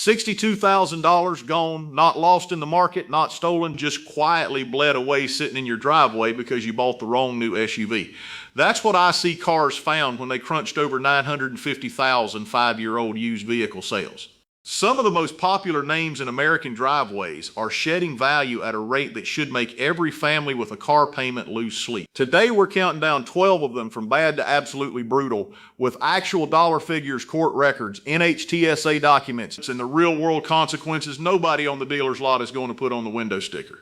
$62,000 gone, not lost in the market, not stolen, just quietly bled away sitting in your driveway because you bought the wrong new SUV. That's what I see cars found when they crunched over 950,000 5-year-old used vehicle sales. Some of the most popular names in American driveways are shedding value at a rate that should make every family with a car payment lose sleep. Today we're counting down 12 of them from bad to absolutely brutal with actual dollar figures, court records, NHTSA documents, and the real world consequences nobody on the dealer's lot is going to put on the window sticker.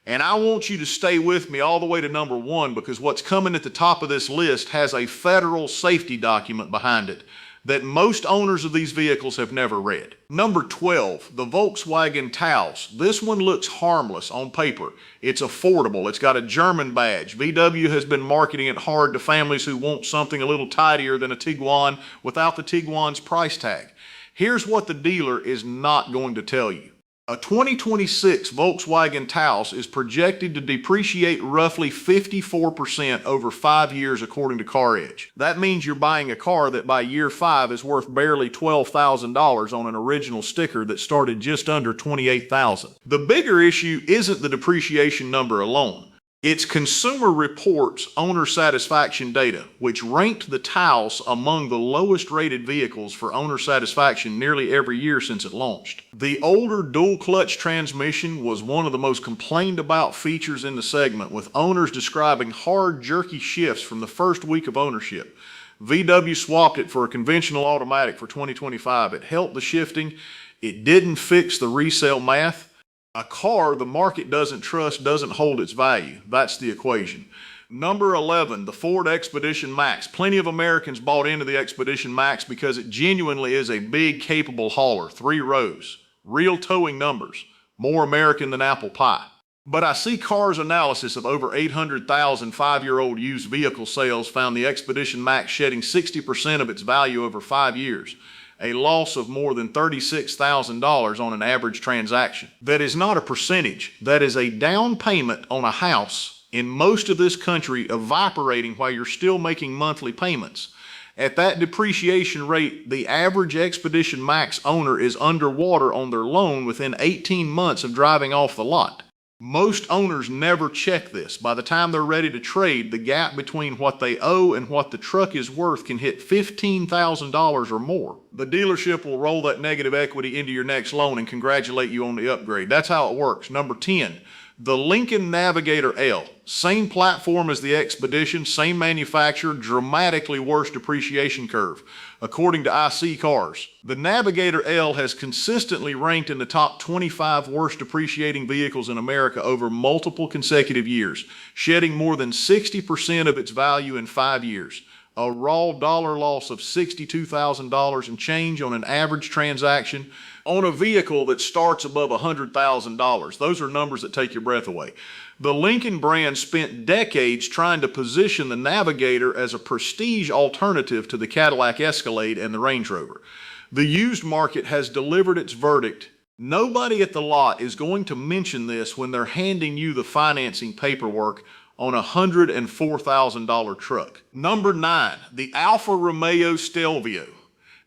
And I want you to stay with me all the way to number 1 because what's coming at the top of this list has a federal safety document behind it that most owners of these vehicles have never read. Number 12, the Volkswagen Taos. This one looks harmless on paper. It's affordable. It's got a German badge. VW has been marketing it hard to families who want something a little tidier than a Tiguan without the Tiguan's price tag. Here's what the dealer is not going to tell you. A 2026 Volkswagen Taos is projected to depreciate roughly 54% over 5 years according to Car Edge. That means you're buying a car that by year 5 is worth barely $12,000 on an original sticker that started just under $28,000. The bigger issue isn't the depreciation number alone. It's Consumer Reports owner satisfaction data, which ranked the Taos among the lowest rated vehicles for owner satisfaction nearly every year since it launched. The older dual clutch transmission was one of the most complained about features in the segment, with owners describing hard, jerky shifts from the first week of ownership. VW swapped it for a conventional automatic for 2025. It helped the shifting. It didn't fix the resale math. A car the market doesn't trust doesn't hold its value. That's the equation. Number 11, the Ford Expedition Max. Plenty of Americans bought into the Expedition Max because it genuinely is a big, capable hauler. 3 rows. Real towing numbers. More American than apple pie. But I see Cars Analysis of over 800,000 5-year-old used vehicle sales found the Expedition Max shedding 60% of its value over 5 years. A loss of more than $36,000 on an average transaction. That is not a percentage. That is a down payment on a house in most of this country evaporating while you're still making monthly payments. At that depreciation rate, the average Expedition Max owner is underwater on their loan within 18 months of driving off the lot. Most owners never check this. By the time they're ready to trade, the gap between what they owe and what the truck is worth can hit $15,000 or more. The dealership will roll that negative equity into your next loan and congratulate you on the upgrade. That's how it works. Number 10, the Lincoln Navigator L. Same platform as the Expedition, same manufacturer, dramatically worse depreciation curve, according to IC Cars. The Navigator L has consistently ranked in the top 25 worst depreciating vehicles in America over multiple consecutive years, shedding more than 60% of its value in 5 years. A raw dollar loss of $62,000 and change on an average transaction on a vehicle that starts above $100,000. Those are numbers that take your breath away. The Lincoln brand spent decades trying to position the Navigator as a prestige alternative to the Cadillac Escalade and the Range Rover. The used market has delivered its verdict. Nobody at the lot is going to mention this when they're handing you the financing paperwork on a $104,000 truck. Number 9, the Alfa Romeo Stelvio.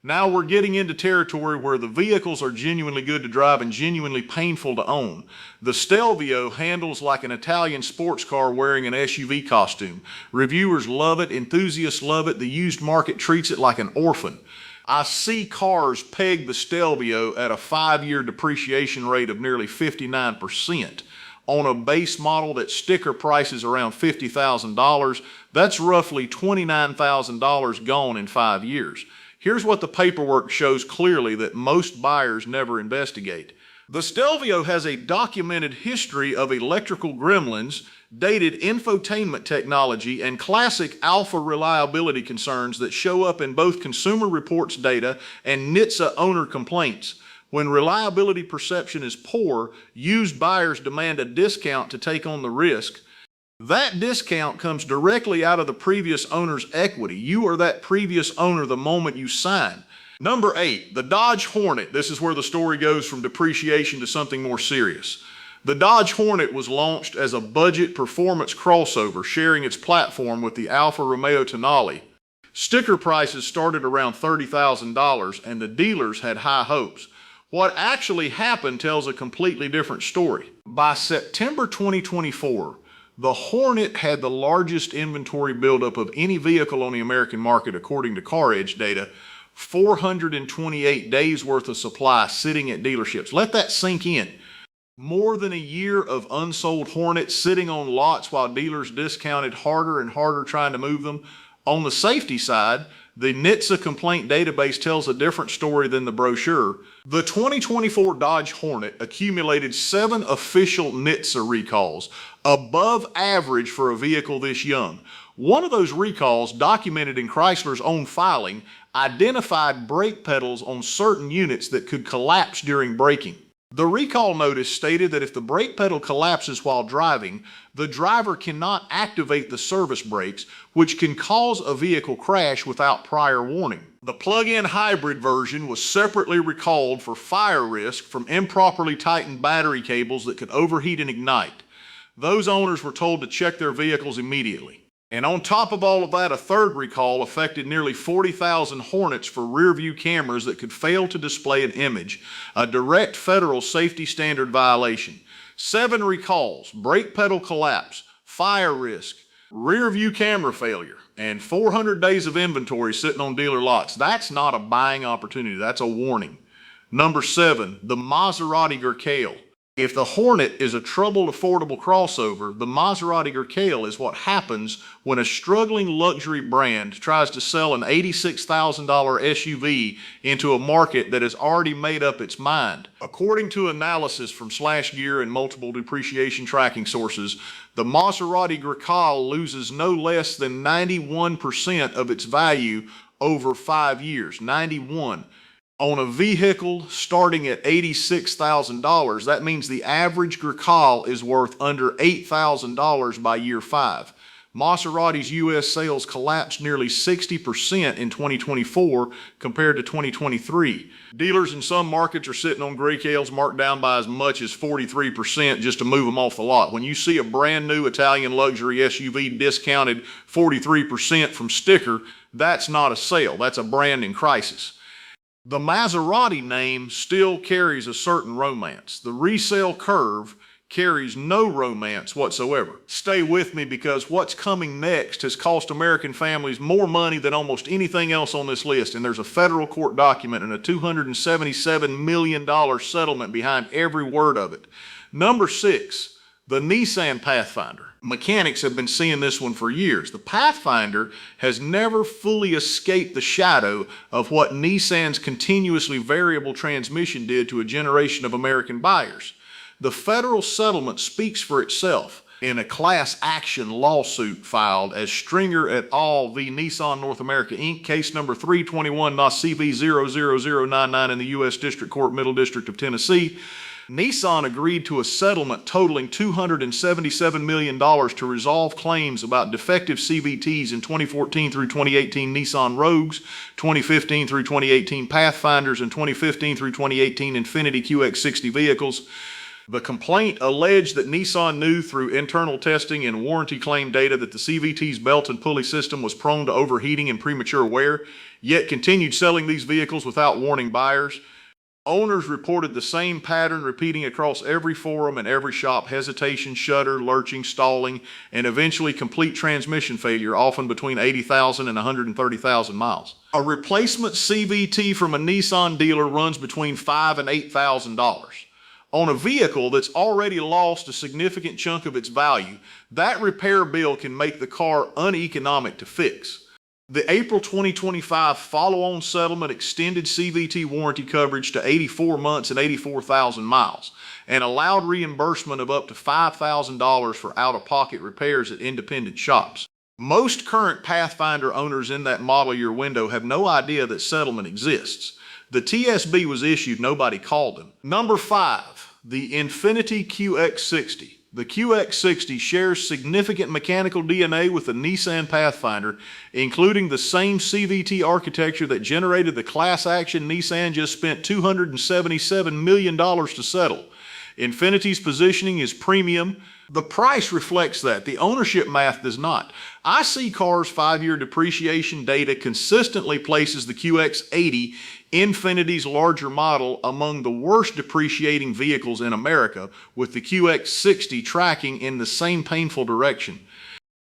Now we're getting into territory where the vehicles are genuinely good to drive and genuinely painful to own. The Stelvio handles like an Italian sports car wearing an SUV costume. Reviewers love it, enthusiasts love it, the used market treats it like an orphan. I see cars peg the Stelvio at a 5-year depreciation rate of nearly 59%. On a base model that sticker prices around $50,000, that's roughly $29,000 gone in 5 years. Here's what the paperwork shows clearly that most buyers never investigate. The Stelvio has a documented history of electrical gremlins, dated infotainment technology, and classic Alfa reliability concerns that show up in both Consumer Reports data and NHTSA owner complaints. When reliability perception is poor, used buyers demand a discount to take on the risk. That discount comes directly out of the previous owner's equity. You are that previous owner the moment you sign. Number 8, the Dodge Hornet. This is where the story goes from depreciation to something more serious. The Dodge Hornet was launched as a budget performance crossover, sharing its platform with the Alfa Romeo Tonale. Sticker prices started around $30,000 and the dealers had high hopes. What actually happened tells a completely different story. By September 2024, the Hornet had the largest inventory buildup of any vehicle on the American market according to CarEdge data, 428 days worth of supply sitting at dealerships. Let that sink in. More than a year of unsold Hornets sitting on lots while dealers discounted harder and harder trying to move them. On the safety side, the NHTSA complaint database tells a different story than the brochure. The 2024 Dodge Hornet accumulated 7 official NHTSA recalls, above average for a vehicle this young. One of those recalls, documented in Chrysler's own filing, identified brake pedals on certain units that could collapse during braking. The recall notice stated that if the brake pedal collapses while driving, the driver cannot activate the service brakes, which can cause a vehicle crash without prior warning. The plug-in hybrid version was separately recalled for fire risk from improperly tightened battery cables that could overheat and ignite. Those owners were told to check their vehicles immediately. And on top of all of that, a third recall affected nearly 40,000 Hornets for rear-view cameras that could fail to display an image, a direct federal safety standard violation. 7 recalls, brake pedal collapse, fire risk, rear-view camera failure, and 400 days of inventory sitting on dealer lots. That's not a buying opportunity, that's a warning. Number 7, the Maserati Grecale. If the Hornet is a troubled, affordable crossover, the Maserati Grecale is what happens when a struggling luxury brand tries to sell an $86,000 SUV into a market that has already made up its mind. According to analysis from SlashGear and multiple depreciation tracking sources, the Maserati Grecale loses no less than 91% of its value over 5 years. 91. On a vehicle starting at $86,000, that means the average Grecale is worth under $8,000 by year 5. Maserati's U.S. sales collapsed nearly 60% in 2024 compared to 2023. Dealers in some markets are sitting on Grecales marked down by as much as 43% just to move them off the lot. When you see a brand new Italian luxury SUV discounted 43% from sticker, that's not a sale, that's a branding crisis. The Maserati name still carries a certain romance. The resale curve carries no romance whatsoever. Stay with me because what's coming next has cost American families more money than almost anything else on this list, and there's a federal court document and a $277 million settlement behind every word of it. Number 6, the Nissan Pathfinder. Mechanics have been seeing this one for years. The Pathfinder has never fully escaped the shadow of what Nissan's continuously variable transmission did to a generation of American buyers. The federal settlement speaks for itself in a class action lawsuit filed as Stringer et al. V. Nissan North America Inc., case number 321-CV00099 in the U.S. District Court, Middle District of Tennessee. Nissan agreed to a settlement totaling $277 million to resolve claims about defective CVTs in 2014 through 2018 Nissan Rogues, 2015 through 2018 Pathfinders, and 2015 through 2018 Infiniti QX60 vehicles. The complaint alleged that Nissan knew through internal testing and warranty claim data that the CVT's belt and pulley system was prone to overheating and premature wear, yet continued selling these vehicles without warning buyers. Owners reported the same pattern repeating across every forum and every shop: hesitation, shudder, lurching, stalling, and eventually complete transmission failure, often between 80,000 and 130,000 miles. A replacement CVT from a Nissan dealer runs between $5,000 and $8,000. On a vehicle that's already lost a significant chunk of its value, that repair bill can make the car uneconomic to fix. The April 2025 follow-on settlement extended CVT warranty coverage to 84 months and 84,000 miles and allowed reimbursement of up to $5,000 for out-of-pocket repairs at independent shops. Most current Pathfinder owners in that model year window have no idea that settlement exists. The TSB was issued, nobody called them. Number 5, the Infiniti QX60. The QX60 shares significant mechanical DNA with the Nissan Pathfinder, including the same CVT architecture that generated the class action Nissan just spent $277 million to settle. Infiniti's positioning is premium. The price reflects that. The ownership math does not. I see Cars' 5-year depreciation data consistently places the QX80 Infinity's larger model among the worst depreciating vehicles in America, with the QX60 tracking in the same painful direction.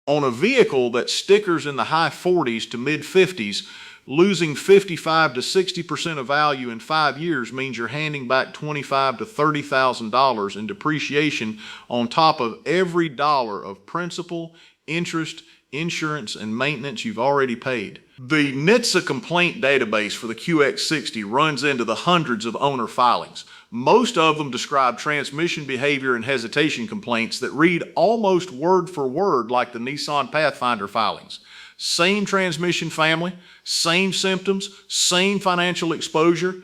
On a vehicle that stickers in the high 40s to mid 50s, losing 55 to 60% of value in 5 years means you're handing back $25,000 to $30,000 in depreciation on top of every dollar of principal, interest, insurance, and maintenance you've already paid. The NHTSA complaint database for the QX60 runs into the hundreds of owner filings. Most of them describe transmission behavior and hesitation complaints that read almost word for word like the Nissan Pathfinder filings. Same transmission family, same symptoms, same financial exposure,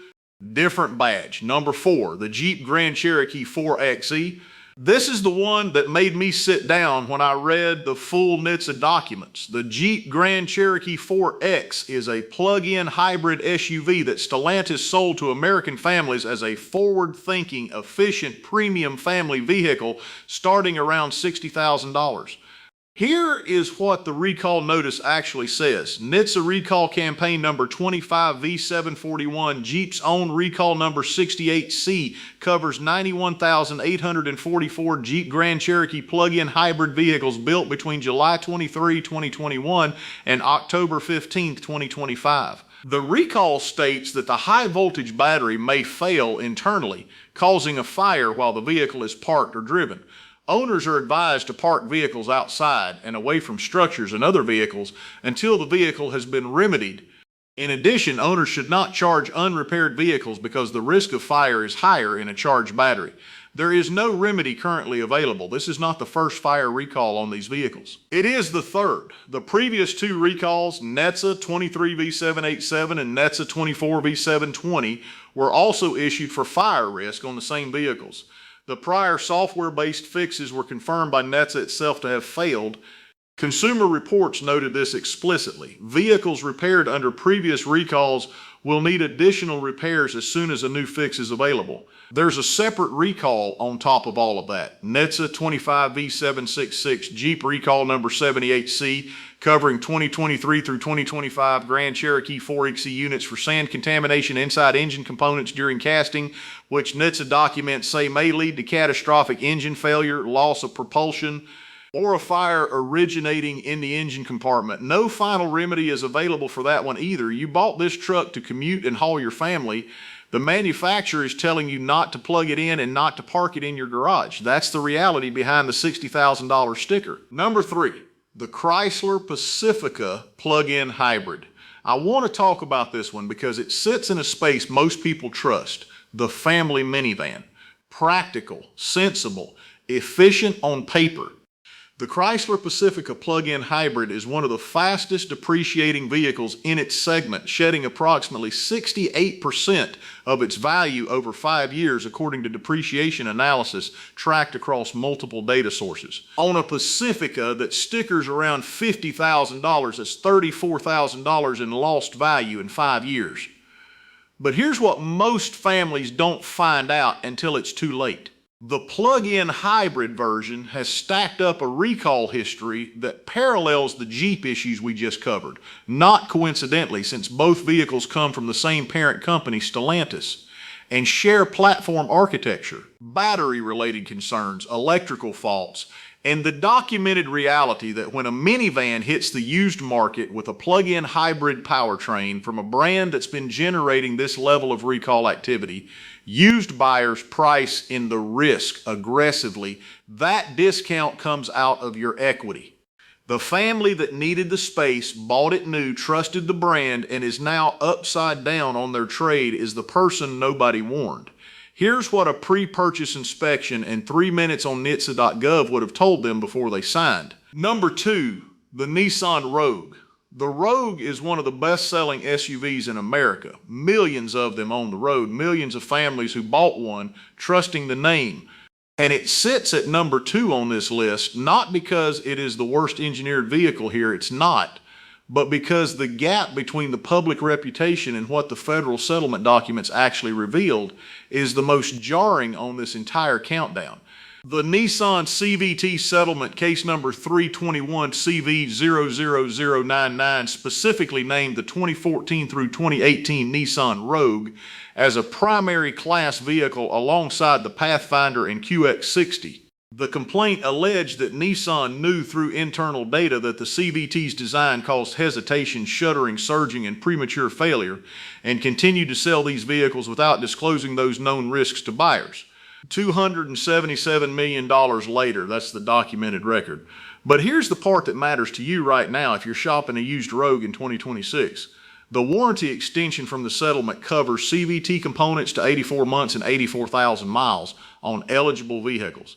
different badge. Number 4, the Jeep Grand Cherokee 4xe. This is the one that made me sit down when I read the full NHTSA documents. The Jeep Grand Cherokee 4X is a plug-in hybrid SUV that Stellantis sold to American families as a forward-thinking, efficient, premium family vehicle starting around $60,000. Here is what the recall notice actually says. NHTSA recall campaign number 25V741, Jeep's own recall number 68C, covers 91,844 Jeep Grand Cherokee plug-in hybrid vehicles built between July 23, 2021 and October 15, 2025. The recall states that the high voltage battery may fail internally, causing a fire while the vehicle is parked or driven. Owners are advised to park vehicles outside and away from structures and other vehicles until the vehicle has been remedied. In addition, owners should not charge unrepaired vehicles because the risk of fire is higher in a charged battery. There is no remedy currently available. This is not the first fire recall on these vehicles. It is the third. The previous 2 recalls, NHTSA 23V787 and NHTSA 24V720, were also issued for fire risk on the same vehicles. The prior software-based fixes were confirmed by NHTSA itself to have failed. Consumer Reports noted this explicitly. Vehicles repaired under previous recalls will need additional repairs as soon as a new fix is available. There's a separate recall on top of all of that. NHTSA 25V766 Jeep recall number 78C, covering 2023 through 2025 Grand Cherokee 4xe units for sand contamination inside engine components during casting, which NHTSA documents say may lead to catastrophic engine failure, loss of propulsion, or a fire originating in the engine compartment. No final remedy is available for that one either. You bought this truck to commute and haul your family. The manufacturer is telling you not to plug it in and not to park it in your garage. That's the reality behind the $60,000 sticker. Number 3, the Chrysler Pacifica plug-in hybrid. I want to talk about this one because it sits in a space most people trust, the family minivan. Practical, sensible, efficient on paper. The Chrysler Pacifica plug-in hybrid is one of the fastest depreciating vehicles in its segment, shedding approximately 68% of its value over 5 years, according to depreciation analysis tracked across multiple data sources. On a Pacifica that stickers around $50,000, that's $34,000 in lost value in 5 years. But here's what most families don't find out until it's too late. The plug-in hybrid version has stacked up a recall history that parallels the Jeep issues we just covered, not coincidentally, since both vehicles come from the same parent company, Stellantis, and share platform architecture, battery-related concerns, electrical faults, and the documented reality that when a minivan hits the used market with a plug-in hybrid powertrain from a brand that's been generating this level of recall activity, used buyers price in the risk aggressively. That discount comes out of your equity. The family that needed the space, bought it new, trusted the brand, and is now upside down on their trade is the person nobody warned. Here's what a pre-purchase inspection and 3 minutes on NHTSA.gov would have told them before they signed. Number 2, the Nissan Rogue. The Rogue is one of the best-selling SUVs in America. Millions of them on the road, millions of families who bought one, trusting the name. And it sits at number 2 on this list, not because it is the worst engineered vehicle here, it's not, but because the gap between the public reputation and what the federal settlement documents actually revealed is the most jarring on this entire countdown. The Nissan CVT settlement, case number 321CV00099, specifically named the 2014 through 2018 Nissan Rogue as a primary class vehicle alongside the Pathfinder and QX60. The complaint alleged that Nissan knew through internal data that the CVT's design caused hesitation, shuddering, surging, and premature failure, and continued to sell these vehicles without disclosing those known risks to buyers. $277 million later, that's the documented record. But here's the part that matters to you right now if you're shopping a used Rogue in 2026. The warranty extension from the settlement covers CVT components to 84 months and 84,000 miles on eligible vehicles.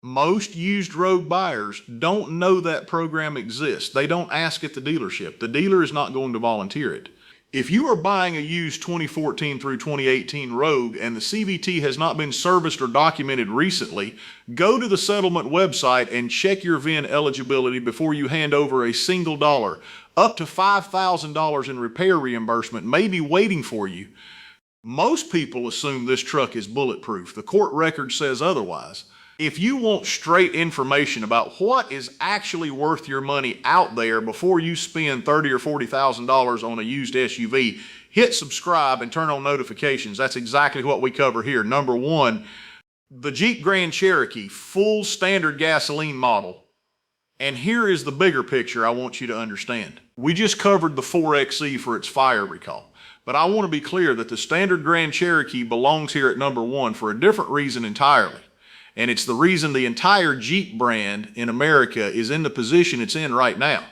Most used Rogue buyers don't know that program exists. They don't ask at the dealership. The dealer is not going to volunteer it. If you are buying a used 2014 through 2018 Rogue and the CVT has not been serviced or documented recently, go to the settlement website and check your VIN eligibility before you hand over a single dollar. Up to $5,000 in repair reimbursement may be waiting for you. Most people assume this truck is bulletproof. The court record says otherwise. If you want straight information about what is actually worth your money out there before you spend $30,000 or $40,000 on a used SUV, hit subscribe and turn on notifications. That's exactly what we cover here. Number one, the Jeep Grand Cherokee, full standard gasoline model. And here is the bigger picture I want you to understand. We just covered the 4XE for its fire recall. But I want to be clear that the standard Grand Cherokee belongs here at number one for a different reason entirely. And it's the reason the entire Jeep brand in America is in the position it's in right now.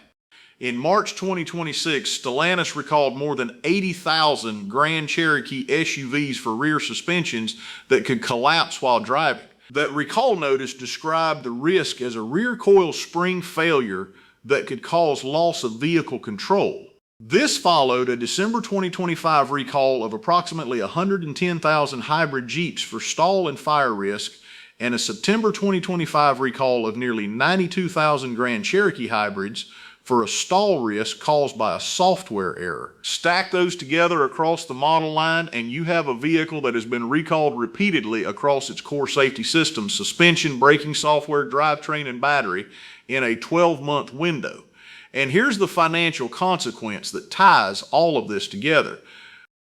In March 2026, Stellantis recalled more than 80,000 Grand Cherokee SUVs for rear suspensions that could collapse while driving. That recall notice described the risk as a rear coil spring failure that could cause loss of vehicle control. This followed a December 2025 recall of approximately 110,000 hybrid Jeeps for stall and fire risk, and a September 2025 recall of nearly 92,000 Grand Cherokee hybrids for a stall risk caused by a software error. Stack those together across the model line and you have a vehicle that has been recalled repeatedly across its core safety systems, suspension, braking software, drivetrain, and battery in a 12-month window. And here's the financial consequence that ties all of this together.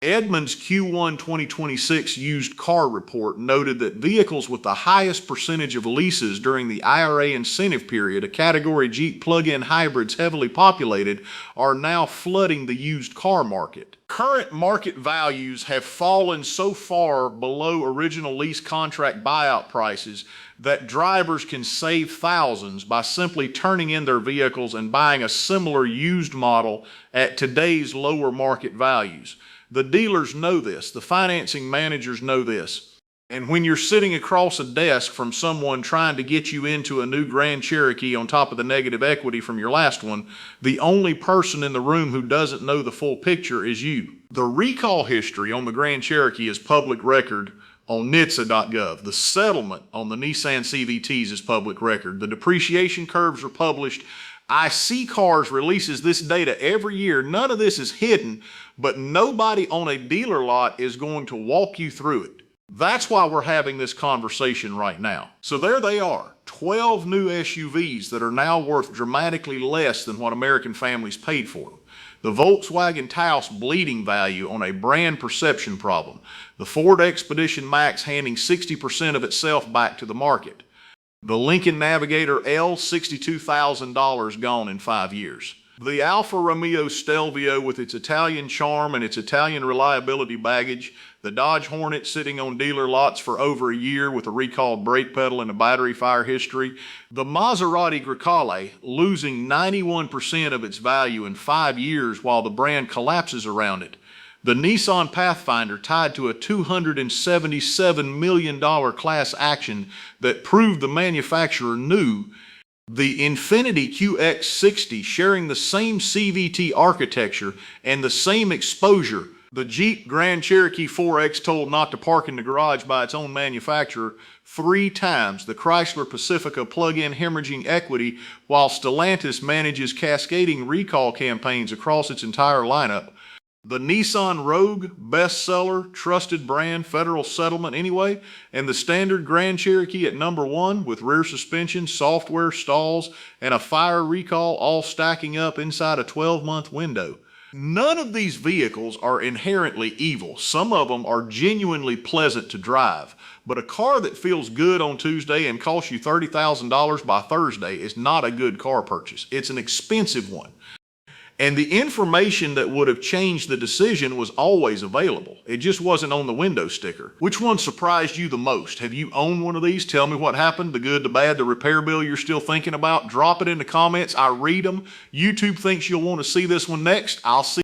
Edmunds' Q1 2026 used car report noted that vehicles with the highest percentage of leases during the IRA incentive period, a category Jeep plug-in hybrids heavily populated, are now flooding the used car market. Current market values have fallen so far below original lease contract buyout prices that drivers can save thousands by simply turning in their vehicles and buying a similar used model at today's lower market values. The dealers know this. The financing managers know this. And when you're sitting across a desk from someone trying to get you into a new Grand Cherokee on top of the negative equity from your last one, the only person in the room who doesn't know the full picture is you. The recall history on the Grand Cherokee is public record on NHTSA.gov. The settlement on the Nissan CVTs is public record. The depreciation curves are published. iSeeCars releases this data every year. None of this is hidden, but nobody on a dealer lot is going to walk you through it. That's why we're having this conversation right now. So there they are, 12 new SUVs that are now worth dramatically less than what American families paid for them. The Volkswagen Taos bleeding value on a brand perception problem. The Ford Expedition Max handing 60% of itself back to the market. The Lincoln Navigator L, $62,000 gone in 5 years. The Alfa Romeo Stelvio with its Italian charm and its Italian reliability baggage. The Dodge Hornet sitting on dealer lots for over a year with a recalled brake pedal and a battery fire history. The Maserati Grecale losing 91% of its value in 5 years while the brand collapses around it. The Nissan Pathfinder tied to a $277 million class action that proved the manufacturer knew. The Infiniti QX60 sharing the same CVT architecture and the same exposure. The Jeep Grand Cherokee 4X told not to park in the garage by its own manufacturer 3 times. The Chrysler Pacifica plug-in hemorrhaging equity while Stellantis manages cascading recall campaigns across its entire lineup. The Nissan Rogue, bestseller, trusted brand, federal settlement anyway, and the standard Grand Cherokee at number 1 with rear suspension, software, stalls, and a fire recall all stacking up inside a 12-month window. None of these vehicles are inherently evil. Some of them are genuinely pleasant to drive. But a car that feels good on Tuesday and costs you $30,000 by Thursday is not a good car purchase. It's an expensive one. And the information that would have changed the decision was always available. It just wasn't on the window sticker. Which one surprised you the most? Have you owned one of these? Tell me what happened, the good, the bad, the repair bill you're still thinking about. Drop it in the comments. I read them. YouTube thinks you'll want to see this one next. I'll see